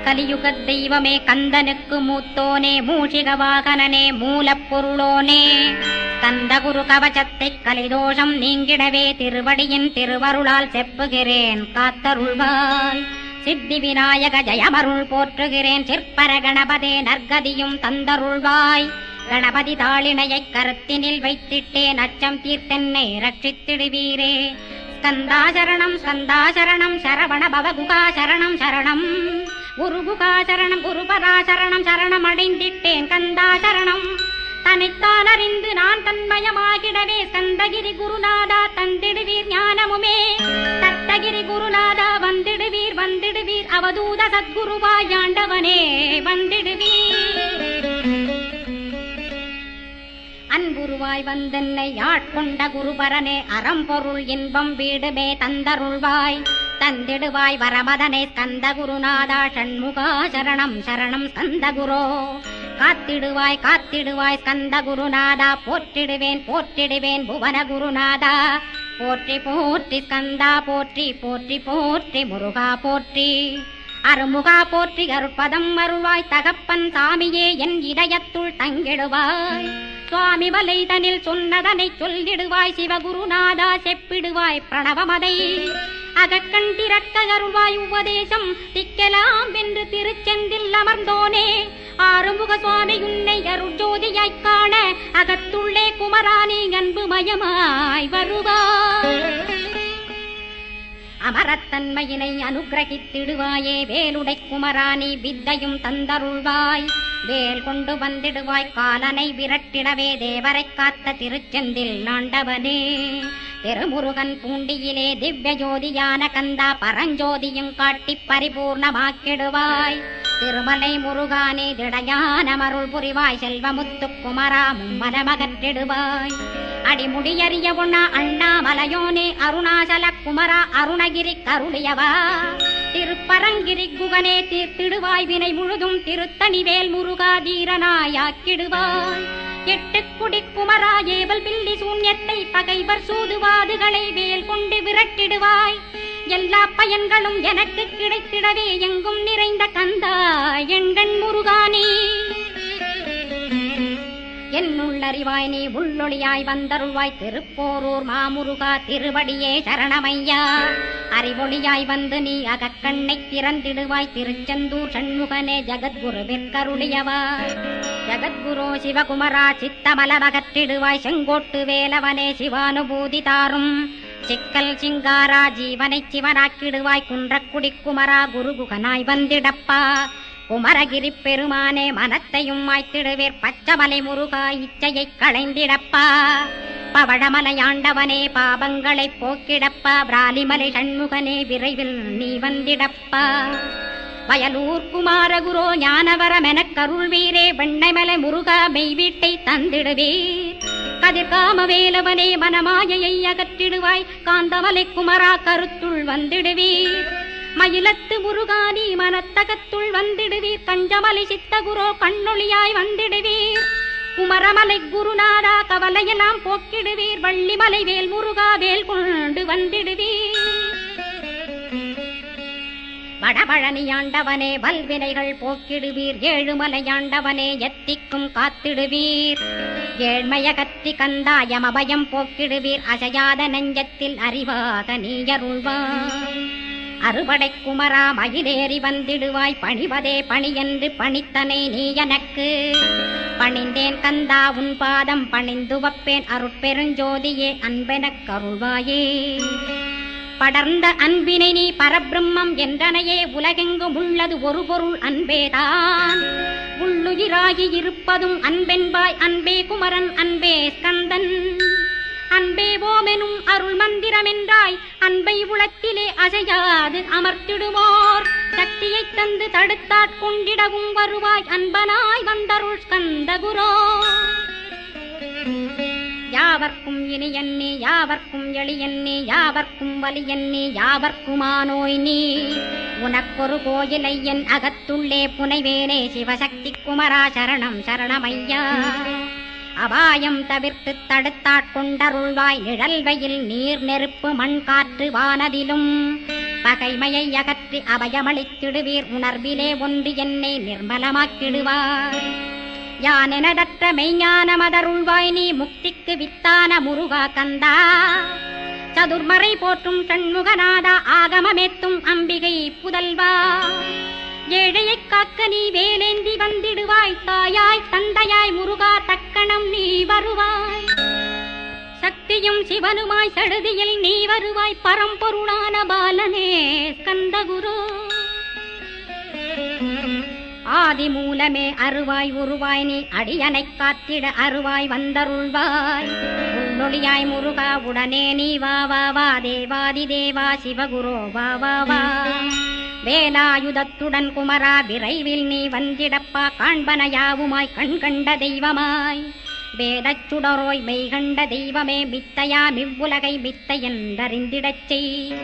கலியுக தெய்வமே கந்தனுக்கு மூத்தோனே மூஷிக வாகனனே மூலப்பொருளோனே கந்தகுரு கவசத்தை கலிதோஷம் நீங்கிடவே திருவடியின் திருவருளால் செப்புகிறேன் காத்தருள்வாய். சித்தி விநாயக ஜயமருள் போற்றுகிறேன் சிற்பர கணபதே நற்கதியும் தந்தருள்வாய். கணபதி தாளினையை கருத்தினில் வைத்திட்டேன் அச்சம் தீர்த்தென்னை ரட்சித்திடுவீரே. ஸ்கந்தாசரணம் ஸ்கந்தாசரணம் சரவண பவகுகாசரணம் சரணம் குருகுகாசரணம் குருபராசரணம் சரணம் அடைந்திட்டேன் கந்தாசரணம். தன்னைத்தான் அறிந்து நான் தன்மயமாகிடவே ஸ்கந்தகிரி குருநாதா தந்திடுவீர் ஞானமுமே. தத்தகிரி குருநாதா வந்திடுவீர் வந்திடுவீர் அவதூத சத்குருவாய் ஆண்டவனே வந்திடுவீர். அன்புருவாய் வந்தென்னை ஆட்கொண்ட குருபரனே அறம்பொருள் இன்பம் வீடுமே தந்தருள்வாய். தந்திடுவாய் வரமதனே ஸ்கந்த குருநாதா ஷண்முகா சரணம் சரணம் ஸ்கந்த குரோ. காத்திடுவாய் காத்திடுவாய் ஸ்கந்த குருநாதா போற்றிடுவேன் போற்றிடுவேன் புவன குருநாதா. போற்றி போற்றி ஸ்கந்தா போற்றி போற்றி போற்றி முருகா போற்றி. அருமுகா போற்றி அருட்பதம் அருள்வாய் தகப்பன் சாமியே என் இதயத்துள் தங்கிடுவாய். சுவாமி வலைதனில் சொன்னதனை சொல்லிடுவாய் சிவகுருநாதா செப்பிடுவாய் பிரணவமதை. அகக்கண் திறக்க அருள்வாய் உபதேசம் திக்கலாம் என்று திருச்செந்தில் அமர்ந்தோனே. ஆறுமுக சுவாமி உன்னை அருட்ஜோதியாய்க் காண அகத்துள்ளே குமராணி அன்புமயமாய் வருவாய். அமரத்தன்மையினை அனுகிரகித்திடுவாயே வேலுடை குமராணி வித்தையும் தந்தருள்வாய். வேல் கொண்டு வந்திடுவாய் காலனை விரட்டிடவே தேவரை காத்த திருச்செந்தில் நாண்டவனே. திருமுருகன் பூண்டியிலே திவ்ய ஜோதியான கந்தா பரஞ்சோதியும் காட்டி பரிபூர்ணமாக்கிடுவாய். திருமலை முருகானே திடையான மருள் புரிவாய் செல்வமுத்து குமரா மும்மனமகற்றிடுவாய். அடிமுடியறிய உண்ணா அண்ணாமலையோனே அருணாசல குமரா அருணகிரி கருளியவா. திருப்பரங்கிரி குகனே தீர்த்திடுவாய் வினை முழுதும் திருத்தணிவேல் முருகா தீரனாயாக்கிடுவாய். எட்டு குடி குமரா ஏவல் பில்லி சூன்யத்தை பகைவர் சூதுவாதுகளை வேல் கொண்டு விரட்டிடுவாய். எல்லா பயன்களும் எனக்கு கிடைத்திடவே எங்கும் நிறைந்த கந்தா எண்கண் முருகானே. என்னுள்ளறிவாய் நீ உள்ளொளியாய் வந்தருள்வாய் திருப்போரூர் மாமுருகா திருவடியே சரணமையா. அறிவொளியாய் வந்து நீ அகக்கண்ணை திறந்திடுவாய் திருச்செந்தூர் சண்முகனே ஜகத்குருவிற்கருளியவா. ஜகத்குரு சிவகுமரா சித்தமலமகற்றிடுவாய் செங்கோட்டு வேலவனே சிவானுபூதி தாரும். சிக்கல் சிங்காரா ஜீவனை சிவனாக்கிடுவாய் குன்றக்குடி குமரா குருகுகனாய் வந்திடப்பா. குமரகிரி பெருமானே மனத்தையும் மாய்த்திடுவேர் பச்சமலை முருகா இச்சையை களைந்திடப்பா. பவழமலையாண்டவனே பாபங்களை போக்கிடப்பா. பிராலிமலை சண்முகனே விரைவில் நீ வந்திடப்பா. வயலூர் குமாரகுரோ ஞானவரமெனக் கருள்வீரே வெண்ணைமலை முருகா மெய் வீட்டை தந்திடுவீர். கதிர்காம வேலவனே மனமாயையை அகற்றிடுவாய் காந்தமலை குமரா கருத்துள் வந்திடுவீர். மயிலத்து முருகானி மனத்தகத்துள் வந்திடுவீர். கஞ்சமலை சித்தகுரோ கண்ணொளியாய் வந்திடுவீர். குமரமலை குருநாதா கவலையெல்லாம் போக்கிடுவீர். வள்ளிமலை வேல் முருகா வேல் கொண்டு வந்திடுவீர். வடபழனியாண்டவனே வல்வினைகள் போக்கிடுவீர். ஏழுமலையாண்டவனே எத்திக்கும் காத்திடுவீர். ஏழ்மைய கத்தி கந்தாயம் அபயம் போக்கிடுவீர். அசையாத நெஞ்சத்தில் அறிவாக நீயருள்வாய். அறுபடை குமரா மயிலேறி வந்திடுவாய். பணிவதே பணியென்று பணித்தனை நீ எனக்கு. பணிந்தேன் கந்தா உன் பாதம் பணிந்து வப்பேன் அருட்பெருஞ்சோதியே அன்பெனக் கருள்வாயே. படர்ந்த அன்பினை நீ பரபிரம்மம் என்றனையே உலகெங்கும் உள்ளது ஒரு பொருள் அன்பேதான். உள்ளுயிராகி இருப்பதும் அன்பென்பாய் அன்பே குமரன் அன்பே ஸ்கந்தன். அன்பே ஓமெனும் அருள் மந்திரமென்றாய் அன்பை உளத்திலே அசையாது அமர்த்திடுவோர். சக்தியை தந்து தடுத்தாட்கொண்டிடவும் வருவாய் அன்பனாய் வந்தருள் ஸ்கந்த குரோ. யாவர்க்கும் இனியன்னே யாவர்க்கும் எளியன்னே யாவர்க்கும் வலியன்னே யாவர்க்குமானோய் நீ. உனக்கொரு கோயிலை என் அகத்துள்ளே புனைவேனே சிவசக்தி குமரா சரணம் சரணமையா. அபாயம் தவிர்த்து தடுத்தாட்கொண்டருள்வாய் நிழல் வெயில் நீர் நெருப்பு மண் காற்று வானதிலும். பகைமையை அகற்றி அபயமளித்திடுவீர். உணர்விலே ஒன்று என்னை நிர்மலமாக்கிடுவார். யானெனதற்ற மெய்ஞான மதருள்வாய் நீ முக்திக்கு வித்தான முருகா கந்தா. சதுர்மறை போற்றும் ஷண்முகநாதா ஆகமமேத்தும் அம்பிகை புதல்வா. ஏழையைக் காக்க நீ வேலேந்தி வந்திடுவாய். தாயாய் தந்தையாய் முருகா தக்கணம் நீ வருவாய். சக்தியும் சிவனுமாய் சடுதியில் நீ வருவாய். பரம்பொருளான பாலனே ஸ்கந்தகுரு. ஆதி மூலமே அருவாய் உருவாய் நீ அடியனைக் காத்திட அருவாய் வந்தருள்வாய். உள்ளொளியாய் முருகா உடனே நீ வா வா வா. தேவாதி தேவா சிவகுரோ வா வா வா. வேலாயுதத்துடன் குமரா விரைவில் நீ வந்திடப்பா. காண்பன யாவுமாய் கண்கண்ட தெய்வமாய் வேதச் சுடரோய் மெய்கண்ட தெய்வமே. மித்தையா மிவ்வுலகை மித்தை என்றறிந்திடச் செய்.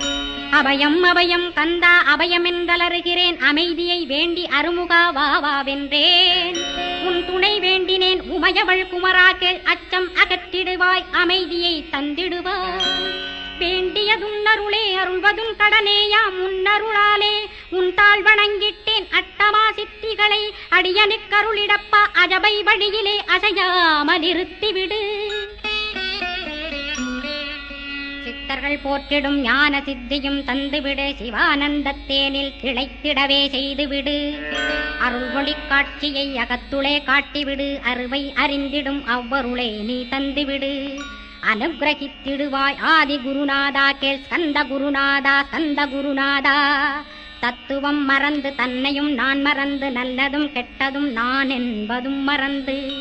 அபயம் அபயம் கந்தா அபயமென்றலறுகிறேன். அமைதியை வேண்டி அருமுகா வா வா வென்றேன். உன் துணை வேண்டினேன் உமையவள் குமரா கேள். அச்சம் அகற்றிடுவாய் அமைதியை தந்திடுவாய். வேண்டியதுன் அருளே அருள்வதுன் கடனேயா. முன்னருளாலே உன் தாழ் வணங்கிட்டேன். அட்டமா சித்திகளை அடியனுக்கருளிடப்பா. அஜபை வழியிலே அசையாமல் இருத்திவிடு. சித்தர்கள் போற்றிடும் ஞான சித்தியும் தந்துவிடு. சிவானந்தத்தேனில் திளைத்திடவே செய்துவிடு. அருள் ஒளி காட்சியை அகத்துளே காட்டிவிடு. அருவை அறிந்திடும் அவ்வருளை நீ தந்துவிடு. அனுகிரகித்திடுவாய் ஆதி குருநாதா கேள். ஸ்கந்த குருநாதா ஸ்கந்த குருநாதா. தத்துவம் மறந்து தன்னையும் நான் மறந்து நல்லதும் கெட்டதும் நான் என்பதும் மறந்து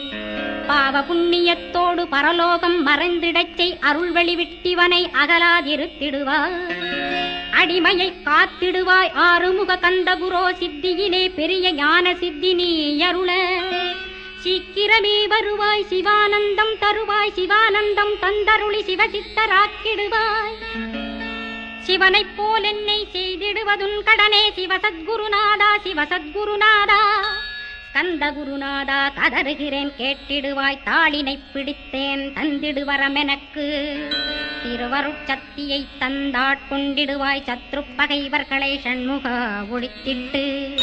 பாவ புண்ணியத்தோடு பரலோகம் மறைந்திடச் செய். அருள் வெளிவிட்டிவனை அகலாதிருத்திடுவாய். அடிமையை காத்திடுவாய் ஆறுமுக கந்தகுரோ. சித்தியிலே பெரிய ஞான சித்தி நீ அருள. சீக்கிரமே வருவாய் சிவானந்தம் தருவாய். சிவானந்தம் தந்தருளி சிவசித்தராக்கிடுவாய். சிவனைப் போல் என்னை செய்திடுவதுன் கடனே. சிவசத்குருநாதா சிவசத்குருநாதா. ஸ்கந்த குருநாதா கதறுகிறேன் கேட்டிடுவாய். தாளினை பிடித்தேன் தந்திடுவரமெனக்கு. திருவருட்சக்தியை தந்தாட்கொண்டிடுவாய். சத்ரு பகைவர்களை ஷண்முகா ஒழித்திட்டு.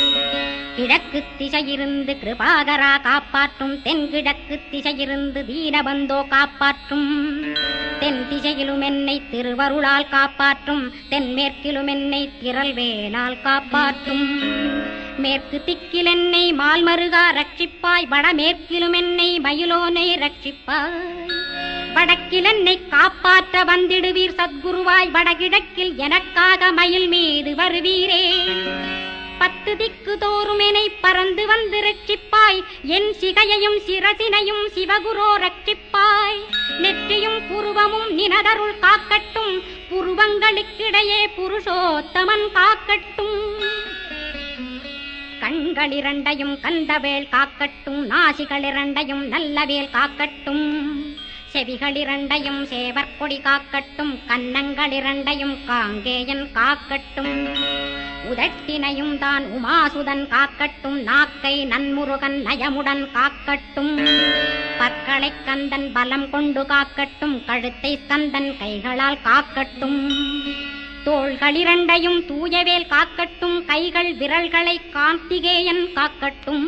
கிழக்கு திசையிருந்து கிருபாகரா காப்பாற்றும். தென்கிழக்கு திசையிருந்து தீனபந்தோ காப்பாற்றும். தென் திசையிலும் என்னை திருவருளால் காப்பாற்றும். தென்மேற்கிலும் என்னை திரள்வேலால் காப்பாற்றும். மேற்கு திக்கில் என்னை மால்மருகா ரட்சிப்பாய். வடமேற்கிலும் என்னை மயிலோனை ரட்சிப்பாய். வடக்கில் என்னை காப்பாற்ற வந்திடுவீர் சத்குருவாய். வடகிழக்கில் எனக்காக மயில் மீது வருவீரே. 10 திக்கு தோறும் என்னை பறந்து வந்து ரட்சிப்பாய். என் சிகையையும் சிரசினையும் சிவகுரோ ரட்சிப்பாய். நெற்றியும் புருவமும் நினதருள் காக்கட்டும். புருவங்களுக்கிடையே புருஷோத்தமன் காக்கட்டும். கண்களிரண்டையும் கந்தவேல் காக்கட்டும். நாசிகளிரண்டையும் நல்லவேல் காக்கட்டும். செவிகளிரண்டையும் சேவற்கொடி காக்கட்டும். கன்னங்களிரண்டையும் காங்கேயன் காக்கட்டும். உதட்டினையும் தான் உமாசுதன் காக்கட்டும். நாக்கை நன்முருகன் நயமுடன் காக்கட்டும். பற்களை கந்தன் பலம் கொண்டு காக்கட்டும். கழுத்தை கந்தன் கைகளால் காக்கட்டும். தோள்களிரண்டையும் தூயவேல் காக்கட்டும். கைகள் விரல்களை கார்த்திகேயன் காக்கட்டும்.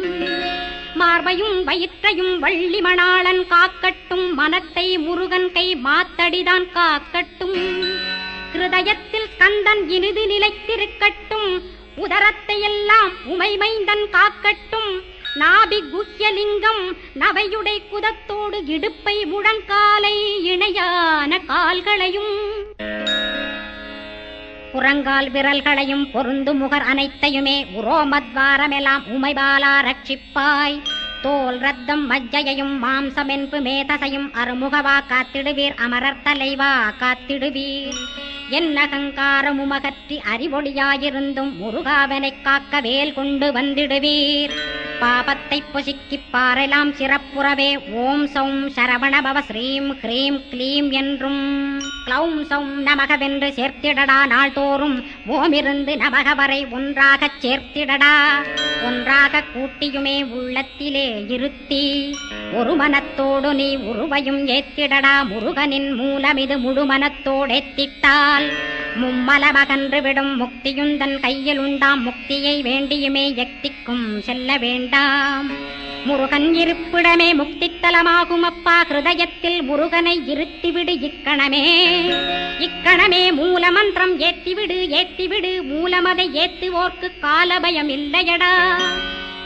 மார்பையும் வயிற்றையும் வள்ளி மணாளன் காக்கட்டும். மனத்தை முருகன் கை மாத்தடிதான் காக்கட்டும். ஹிருதயத்தில் ஸ்கந்தன் இனிது நிலைத்திருக்கட்டும். உதரத்தை எல்லாம் உமைமைந்தன் காக்கட்டும். நாபி குஹ்யலிங்கம் நவையுடை குதத்தோடு இடுப்பை முழங்காலை இணையான கால்களையும் புறங்கால் விரல்களையும் பொருந்து முகர் அனைத்தையுமே உரோமத்வாரமெல்லாம் உமைபாலா ரட்சிப்பாய். தோல் ரத்தம் மஜ்ஜையையும் மாம்சமென்பு மேதசையும் அருமுகவா காத்திடுவீர். அமரர் தலைவா காத்திடுவீர். என் அகங்காரமுமகற்றி அறிவொளியாயிருந்தும் முருகாவனைக் காக்க வேல் கொண்டு வந்திடுவீர். பாபத்தை பொசுக்கிப் பாரெல்லாம் சிறப்புறவே ஓம் சௌம் சரவணபவ ஸ்ரீம் ஹ்ரீம் க்ளீம் என்றும் க்ளௌம் சௌம் நமகவென்று சேர்த்திடடா. நாள்தோறும் ஓமிருந்து நமக வரை ஒன்றாகச் சேர்த்திடடா. ஒன்றாக கூட்டியுமே உள்ளத்திலே இருத்தி ஒரு மனத்தோடு நீ உருவையும் ஏத்திடடா. முருகனின் மூலமிது முழு மனத்தோடேத்திட்டால் மும்மலமகன்று விடும் முக்தியுந்தன் கையில் உண்டாம் முக்தியை வேண்டியுமே எக்திக்கும் செல்ல வேண்டாம். முருகன் இருப்பிடமே முக்தித்தலமாகும் அப்பா, ஹிருதயத்தில் முருகனை இருத்திவிடு இக்கணமே. இக்கணமே மூலமந்திரம் ஏத்திவிடு ஏத்திவிடு, மூலமதை ஏத்துவோர்க்கு காலபயம் இல்லையடா.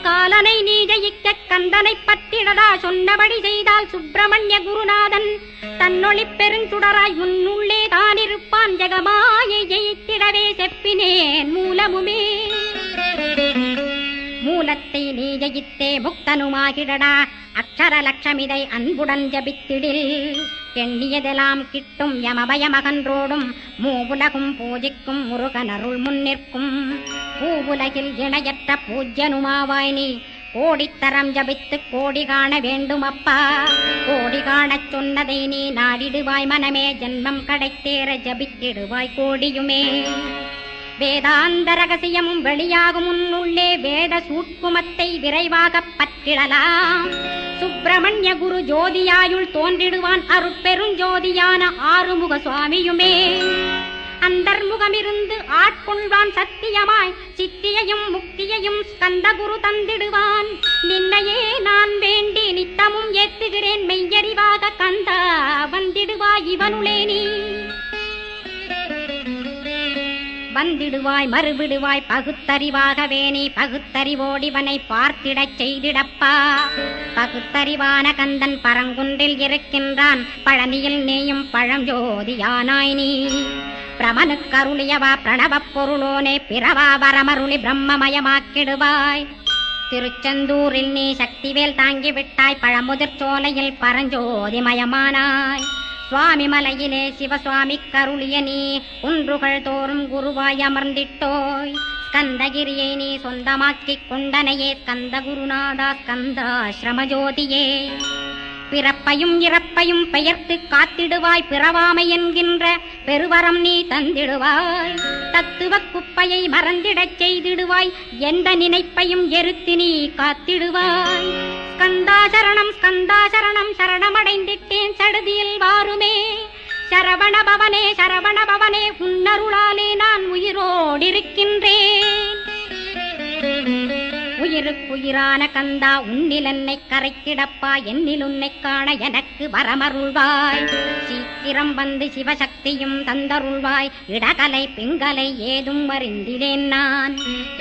காலனை நீ ஜெயிக்க கந்தனை பற்றிடடா, சொன்னபடி செய்தால் சுப்பிரமணிய குருநாதன் தன்னொளி பெருஞ்சுடராய் உன்னுள்ளே தான் இருப்பான். ஜெகமாயை ஜெயித்திடவே செப்பினேன் மூலமுமே. மூலத்தை நீ ஜெயித்தே முக்தனுமாகிடடா, அக்ஷர லட்சமிதை அன்புடன் ஜபித்திடில். எண்ணியதெல்லாம் கிட்டும் யமபயமகன்றோடும், மூவுலகும் பூஜிக்கும் முருகன் அருள் முன்னிற்கும். பூவுலகில் இணையற்ற பூஜ்யனுமாவாய் நீ, கோடித்தரம் ஜபித்து கோடி காண வேண்டும் அப்பா. கோடி காணச் சொன்னதை நீ நாடிடுவாய் மனமே, ஜென்மம் கடைத்தேற ஜபித்திடுவாய் கோடியுமே. வேதாந்த ரகசியமும் வெளியாகும் உன்னுள்ளே, வேத சூட்குமத்தை விரைவாக பற்றிடலாம். சுப்பிரமணிய குரு ஜோதியாயுள் தோன்றிடுவான் அருட்பெருஞ்சோதியான ஆறுமுக சுவாமியுமே. அந்தர்முகமிருந்து ஆட்கொள்வான் சத்தியமாய், சித்தியையும் முக்தியையும் ஸ்கந்த குரு தந்திடுவான். நின்னையே நான் வேண்டி நித்தமும் ஏத்துகிறேன் மெய்யறிவாக கந்தா, வந்திடுவாய் இவனுளே நீ. வந்திடுவாய் மறுவிடுவாய் பகுத்தறிவாகவே நீ, பகுத்தறிவோடிவனை பார்த்திடச் செய்திடப்பா. பகுத்தறிவான கந்தன் பரங்குன்றில் இருக்கின்றான், பழனியில் நீயும் பழஞ்சோதியானாய் நீ. பிரமனுக்கருளியவா பிரணவப் பொருளோனே, பிறவா வரமருளி பிரம்மமயமாக்கிடுவாய். திருச்செந்தூரில் நீ சக்திவேல் தாங்கிவிட்டாய், பழமுதிர் சோலையில் பரஞ்சோதிமயமானாய். சுவாமி மலையிலே சிவசுவாமி கருளிய நீ, குன்றுகள் தோறும் குருவாய் அமர்ந்திட்டோய். ஸ்கந்தகிரியை நீ சொந்தமாக்கிக் கொண்டனையே, ஸ்கந்த குருநாதா ஸ்கந்தாஸ்ரமஜோதியே. பிறப்பையும் இறப்பையும் பெயர்த்து காத்திடுவாய், பிறவாமை என்கின்ற பெருவரம் நீ தந்திடுவாய். தத்துவ குப்பையை மறந்திடச் செய்திடுவாய், எந்த நினைப்பையும் எரித்து நீ காத்திடுவாய். ஸ்கந்தாசரணம் ஸ்கந்தாசரணம் சரணமடைந்திட்டேன் சடுதியில் வாருமே. சரவண பவனே சரவண பவனே, உன்னருளாலே நான் உயிரோடிருக்கின்றேன். உயிருக்குயிரான கந்தா உன்னில் என்னை கரைத்திடப்பா, என்னில் உன்னை காண எனக்கு வரமருள்வாய். சீக்கிரம் வந்து சிவசக்தியும் தந்தருள்வாய், இடகலை பிங்கலை ஏதும் அறிந்திலேன் நான்.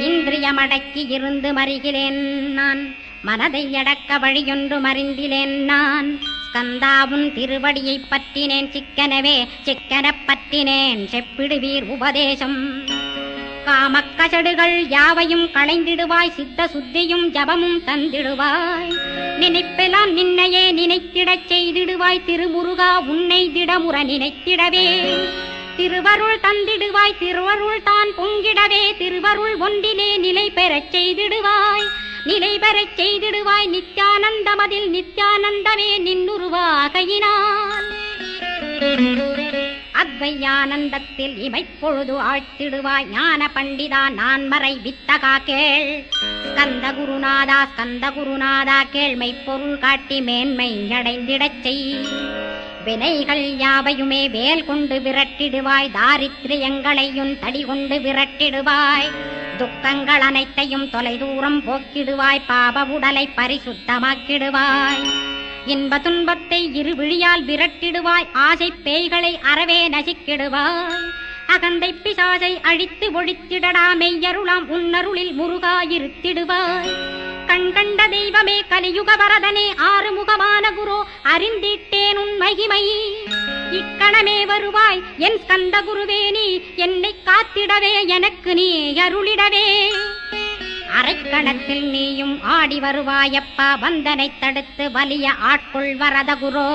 இந்திரியமடக்கி இருந்து மறிகிறேன் நான், மனதை அடக்க வழியொன்று மறிந்திலேன் நான். ஸ்கந்தாவும் திருவடியை பற்றினேன் சிக்கனவே, சிக்கனப் பற்றினேன் செப்பிடுவீர் உபதேசம். காமக்கசடுகள் யாவையும் களைந்திடுவாய், சித்த சுத்தியும் ஜபமும் தந்திடுவாய். நினைப்பெல்லாம் நின்னையே நினைத்திடச் செய்திடுவாய், திருமுருகா உன்னை திடமுற நினைத்திடவே. திருவருள் தந்திடுவாய், திருவருள் தான் பொங்கிடவே. திருவருள் ஒன்றிலே நிலை பெறச் செய்திடுவாய், நிலை பெறச் செய்திடுவாய். நித்யானந்தமதில் நித்யானந்தமே நின்னுருவாகையினான். அத்வையானந்தத்தில் இமைப்பொழுது ஆழ்த்திடுவாய், ஞான பண்டிதா நான் மறை வித்தகா கேள். ஸ்கந்த குருநாதா கேள்மை பொருள் காட்டி மேன்மை அடைந்திடச் செய். வினைகள் யாவையுமே வேல் கொண்டு விரட்டிடுவாய், தாரித்ரியங்களையும் தடி கொண்டு விரட்டிடுவாய். துக்கங்கள் அனைத்தையும் தொலைதூரம் போக்கிடுவாய், பாப உடலை பரிசுத்தமாக்கிடுவாய். இன்ப துன்பத்தை இருவிழியால் விரட்டிடுவாய், ஆசை பேய்களை அறவே நசிக்கிடுவாய். அகந்தை பிசாசை அழித்து ஒழித்திடடா, மெய்யருளாம் உன்னருளில் முருகாயிருத்திடுவாய். கண் கண்ட தெய்வமே கலியுக வரதனே, ஆறுமுகமான குரு அறிந்திட்டேன் உன் மகிமை. இக்கணமே வருவாய் என் ஸ்கந்த குருவே, நீ என்னை காத்திடவே எனக்கு நீ அருளிடவே. அரைக்கணத்தில் நீயும் ஆடி வருவாயப்பா, வந்தனை தடுத்து வலிய ஆட்கொள் வரத குரோ.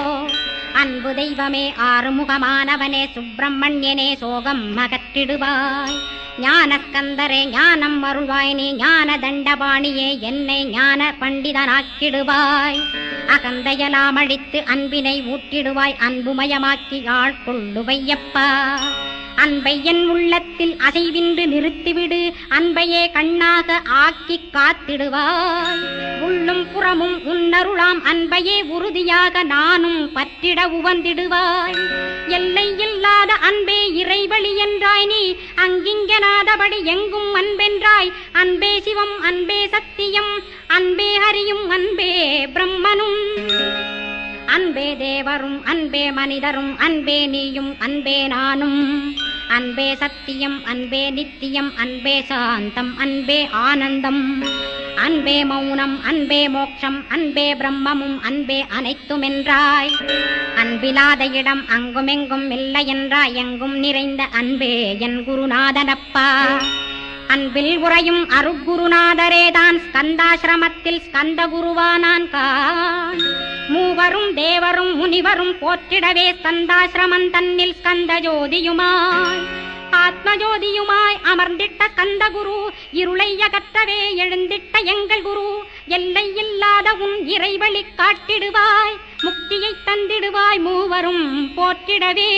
அன்பு தெய்வமே ஆறுமுகமானவனே, சுப்பிரமணியனே சோகம் அகற்றிடுவாய். ஞானஸ்கந்தரே ஞானம் அருள்வாய் நீ, ஞான தண்டபாணியே என்னை ஞான பண்டிதனாக்கிடுவாய். அகந்தையெல்லாம் அழித்து அன்பினை ஊட்டிடுவாய், அன்புமயமாக்கி ஆட்கொள்ளுவையப்பா. அன்பை என் உள்ளத்தில் அசைவின்று நிறுத்திவிடு, அன்பையே கண்ணாக ஆக்கி காத்திடுவாய். உள்ளும் புறமும் உன்னருளாம் அன்பையே உறுதியாக நானும் பற்றிட உவந்திடுவாய். எல்லை இல்லாத அன்பே இறைவழி என்றாய் நீ, அங்கிங்கனாதபடி எங்கும் அன்பென்றாய். அன்பே சிவம், அன்பே சத்தியம், அன்பே ஹரியும், அன்பே பிரம்மனும், அன்பே தேவரும், அன்பே மனிதரும், அன்பே நீயும், அன்பே நானும். அன்பே சத்தியம், அன்பே நித்தியம், அன்பே சாந்தம், அன்பே ஆனந்தம், அன்பே மௌனம், அன்பே மோட்சம், அன்பே பிரம்மமும், அன்பே அனைத்துமென்றாய். அன்பிலாத இடம் அங்குமெங்கும் இல்லை என்றாய். எங்கும் நிறைந்த அன்பே என் குருநாதனப்பா. அன்பில் உறையும் அருட்குருநாதரேதான் ஸ்கந்தாசிரமத்தில் ஸ்கந்த குருவானான் கான். மூவரும் தேவரும் முனிவரும் போற்றிடவே ஸ்கந்தாசிரமம் தன்னில் ஸ்கந்த ஜோதியுமாய் ஆத்மஜோதியுமாய் அமர்ந்திட்ட ஸ்கந்த குரு, இருளை அகற்றவே எழுந்திட்ட எங்கள் குரு. எல்லை இல்லாத உன் இறைவழி காட்டிடுவாய், முக்தியை தந்திடுவாய் மூவரும் போற்றிடவே.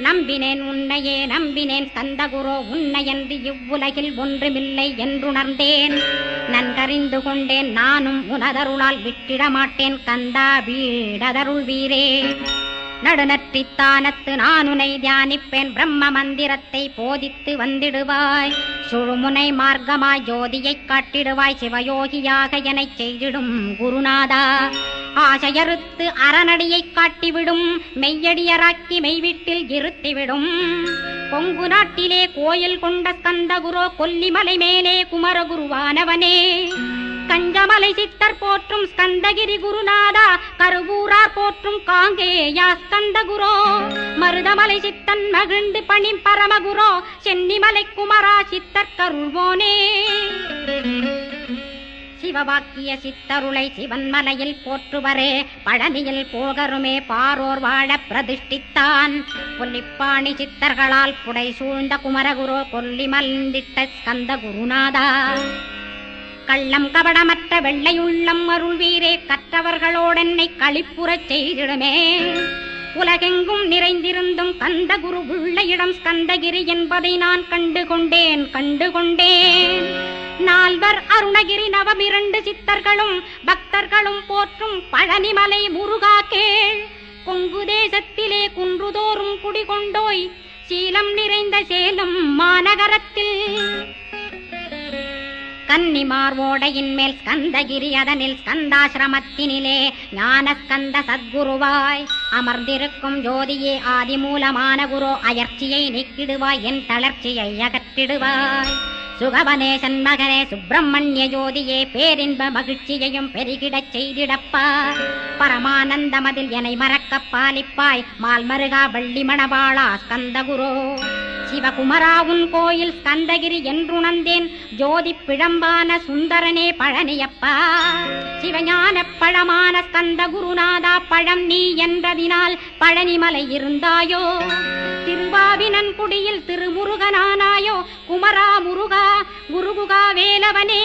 நம்பினேன் உன்னையே நம்பினேன் ஸ்கந்தகுரோ, உன்னையன்றி இவ்வுலகில் ஒன்றுமில்லை என்றுணர்ந்தேன். நன்கறிந்து கொண்டேன் நானும் உனதருளால் விட்டிட மாட்டேன். கந்தா வீடதருள் வீரே, நடுநற்றித்தானத்து நானுனை தியானிப்பேன். பிரம்ம மந்திரத்தை போதித்து வந்திடுவாய். சுழுமுனை மார்க்கமாய் ஜோதியை காட்டிடுவாய். சிவயோகியாக எனச் செய்திடும் குருநாதா. ஆசையறுத்து அறநடியை காட்டிவிடும், மெய்யடியராக்கி மெய்வீட்டில் இருத்திவிடும். கொங்கு நாட்டிலே கோயில் கொண்ட ஸ்கந்தகுரோ, கொல்லிமலை மேலே குமரகுருவானவனே. கஞ்சமலை சித்தர் போற்றும் ஸ்கந்தகிரி குருநாதா, கருவூரார் போற்றும் காங்கேயா ஸ்கந்தகுரோ. மருதமலை சித்தன் மகிழ்ந்து பணி பரமகுரோ, சென்னிமலை குமரா சித்தர் கருள்வோனே. சிவவாக்கிய சித்தருளை சிவன்மலையில் போற்றுவரே, பழனியில் போகருமே பாரோர் வாழ பிரதிஷ்டித்தான். கொல்லிப்பாணி சித்தர்களால் புடை சூழ்ந்த குமரகுரோ, கொல்லி மல்ந்திட்ட ஸ்கந்த குருநாதா. கள்ளம் கபடமற்ற வெள்ளையுள்ளம் அருள் வீரே, கற்றவர்களோடென்னை களிப்புறச் செய்திடுமே. உலகெங்கும் நிறைந்திருந்தும் கந்த குரு உள்ள இடம் ஸ்கந்தகிரி என்பதை நான் கண்டுகொண்டேன். நால்வர் அருணகிரி நவமிரண்டு சித்தர்களும் பக்தர்களும் போற்றும் பழனிமலை முருகா கேள். கொங்கு தேசத்திலே குன்றுதோறும் குடிகொண்டோய், சீலம் நிறைந்த சேலம் மாநகரத்தில். கன்னிமார் ஓடையின் மேல் ஸ்கந்தகிரி, அதனில் ஸ்கந்தாசிரமத்தினிலே ஞான ஸ்கந்த சத்குருவாய் அமர்ந்திருக்கும் ஜோதியே ஆதிமூலமான குரு. அயற்சியை நீக்கிடுவாய், என் தளர்ச்சியை அகற்றிடுவாய். சுகவனேசன் மகனே சுப்பிரமணிய ஜோதியே, பேரின்ப மகிழ்ச்சியையும் பெருகிடச் செய்திடப்பா. பரமானந்தமதில் என்னை மறக்க பாலிப்பாய், மால்மருகா வள்ளி மணவாளா ஸ்கந்தகுரோ. சிவகுமரா உன் கோயில் ஸ்கந்தகிரி என்றுணர்ந்தேன். ஜோதி பிழம்பான சுந்தரனே பழனியப்பா. சிவஞான பழமான ஸ்கந்த குருநாதா, பழம் நீ என்றதினால் பழனிமலை இருந்தாயோ. திருவாவினன் குடியில் திருமுருகனானாயோ. குமரா முருகா குருகுகா வேலவனே,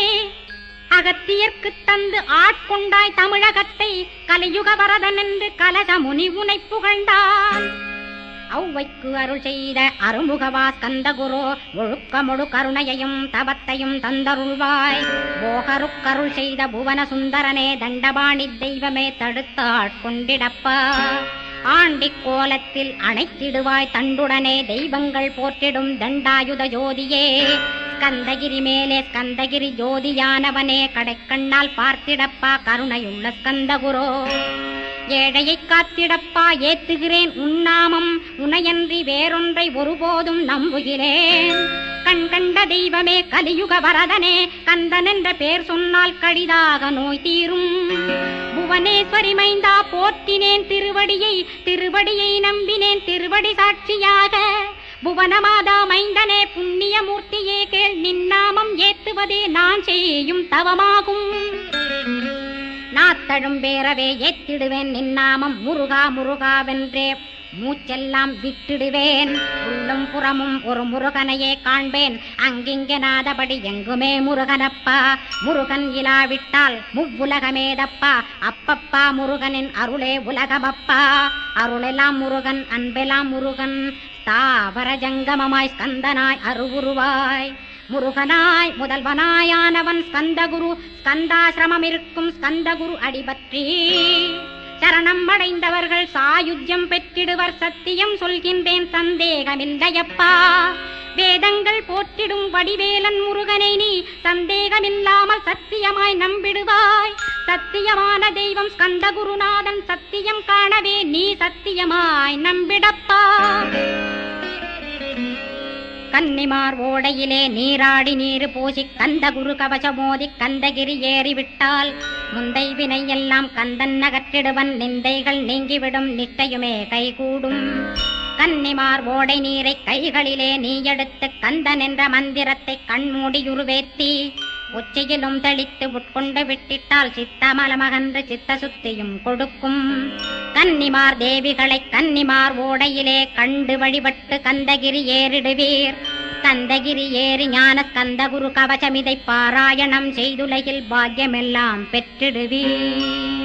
அகத்தியர்க்கு தந்து ஆட்கொண்டாய் தமிழகத்தை. கலியுக வரதன் என்று கலக முனி உனை புகழ்ந்தாள். ஔவைக்கு அருள் செய்த அருமுகவா ஸ்கந்தகுரோ, ஒழுக்கமொழு கருணையையும் தவத்தையும் தந்தருள்வாய். போகருக்கருள் செய்த புவன சுந்தரனே, தண்டபாணி தெய்வமே தடுத்தாட்கொண்டிடப்பா. ஆண்டி கோலத்தில் அணைத்திடுவாய் தண்டுடனே, தெய்வங்கள் போற்றிடும் தண்டாயுத ஜோதியே. ஸ்கந்தகிரி மேலே ஸ்கந்தகிரி ஜோதியானவனே, கடைக்கண்ணால் பார்த்திடப்பா கருணையுள்ள ஸ்கந்தகுரோ. ஏழையை காத்திடப்பா ஏத்துகிறேன் உன்னாமம், உனையன்றி வேறொன்றை ஒருபோதும் நம்புகிறேன். கண் கண்ட தெய்வமே கலியுக வரதனே, கந்தன் என்ற பேர் சொன்னால் கடிதாக நோய் தீரும். புவனேஸ்வரி மைந்தா போற்றினேன் திருவடியை, திருவடியை நம்பினேன் திருவடி சாட்சியாக. புவனமாதா மைந்தனே புண்ணிய மூர்த்தியே கேள், நின்னாமம் ஏத்துவதே நான் செய்யும் தவமாகும். நாத்தழும் பேரவே ஏத்திடுவேன் நின்னாமம், முருகா முருகாவென்றே மூச்செல்லாம் விட்டிடுவேன். உள்ளும் புறமும் ஒரு முருகனையே காண்பேன், அங்கிங்கனாதபடி எங்குமே முருகனப்பா. முருகன் இலாவிட்டால் முவ்வுலகமேதப்பா, அப்பப்பா முருகனின் அருளே உலகமப்பா. அருளெல்லாம் முருகன், அன்பெல்லாம் முருகன், தாவர ஜங்கமமாய் ஸ்கந்தனாய் அருவுருவாய் முருகனாய் முதல்வனாயானவன் ஸ்கந்தகுரு. ஸ்கந்தாசிரமம் இருக்கும் ஸ்கந்தகுரு அடிபற்றி சரணம் அடைந்தவர்கள் சாயுஜ்யம் பெற்றிடுவர். சத்தியம் சொல்கின்றேன் சந்தேகமில்லையப்பா. வேதங்கள் போற்றிடும் வடிவேலன் முருகனை நீ சந்தேகமில்லாமல் சத்தியமாய் நம்பிடுவாய். சத்தியமான தெய்வம் ஸ்கந்தகுருநாதன். சத்தியம் காணவே நீ சத்தியமாய் நம்பிடப்பா. கன்னிமார் ஓடையிலே நீராடி நீரு பூசி கந்தகுரு கவசமோதி கந்தகிரி ஏறிவிட்டால் முந்தை வினை எல்லாம் கந்தன் நகற்றிடுவன். நிந்தைகள் நீங்கிவிடும் நிச்சயமே கைகூடும். கன்னிமார் ஓடை நீரை கைகளிலே நீ எடுத்து கந்தன் என்ற மந்திரத்தை கண்மூடியுருவேத்தி உச்சியிலும் தெளித்து உட்கொண்டு விட்டிட்டால் சித்தமலமகன்று சித்த சுத்தியும் கொடுக்கும். கன்னிமார் தேவிகளை கன்னிமார் ஓடையிலே கண்டு வழிபட்டு கந்தகிரி ஏறிடுவீர். கந்தகிரி ஏறி ஞான கந்தகுரு கவசமிதை பாராயணம் செய்துலகில் பாக்கியமெல்லாம் பெற்றிடுவீர்.